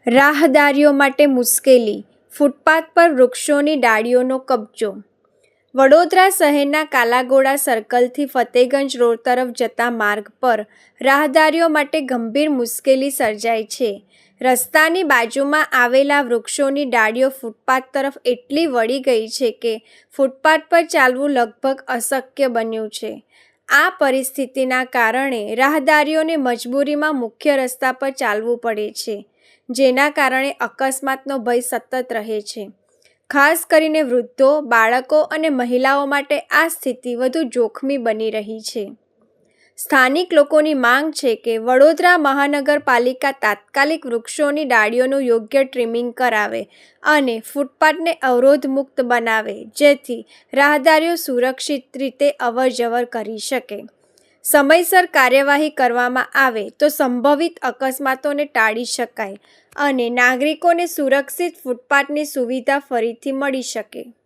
રાહદારીઓ માટે મુશ્કેલી, ફૂટપાથ પર વૃક્ષોની ડાળીઓનો કબજો. વડોદરા શહેરના કાલાઘોડા સર્કલથી ફતેગંજ રોડ તરફ જતા માર્ગ પર રાહદારીઓ માટે ગંભીર મુશ્કેલી સર્જાઈ છે. રસ્તાની બાજુમાં આવેલા વૃક્ષોની ડાળીઓ ફૂટપાથ તરફ એટલી વળી ગઈ છે કે ફૂટપાથ પર ચાલવું લગભગ અશક્ય બન્યું છે. આ પરિસ્થિતિના કારણે રાહદારીઓને મજબૂરીમાં મુખ્ય રસ્તા પર ચાલવું પડે છે, જેના કારણે અકસ્માતનો ભય સતત રહે છે. ખાસ કરીને વૃદ્ધો, બાળકો અને મહિલાઓ માટે આ સ્થિતિ વધુ જોખમી બની રહી છે. સ્થાનિક લોકોની માંગ છે કે વડોદરા મહાનગરપાલિકા તાત્કાલિક વૃક્ષોની ડાળીઓનું યોગ્ય ટ્રીમિંગ કરાવે અને ફૂટપાથને અવરોધમુક્ત બનાવે, જેથી રાહદારીઓ સુરક્ષિત રીતે અવરજવર કરી શકે. સમયસર કાર્યવાહી કરવામાં આવે તો સંભવિત અકસ્માતોને ટાળી શકાય અને નાગરિકોને સુરક્ષિત ફૂટપાથની સુવિધા ફરીથી મળી શકે.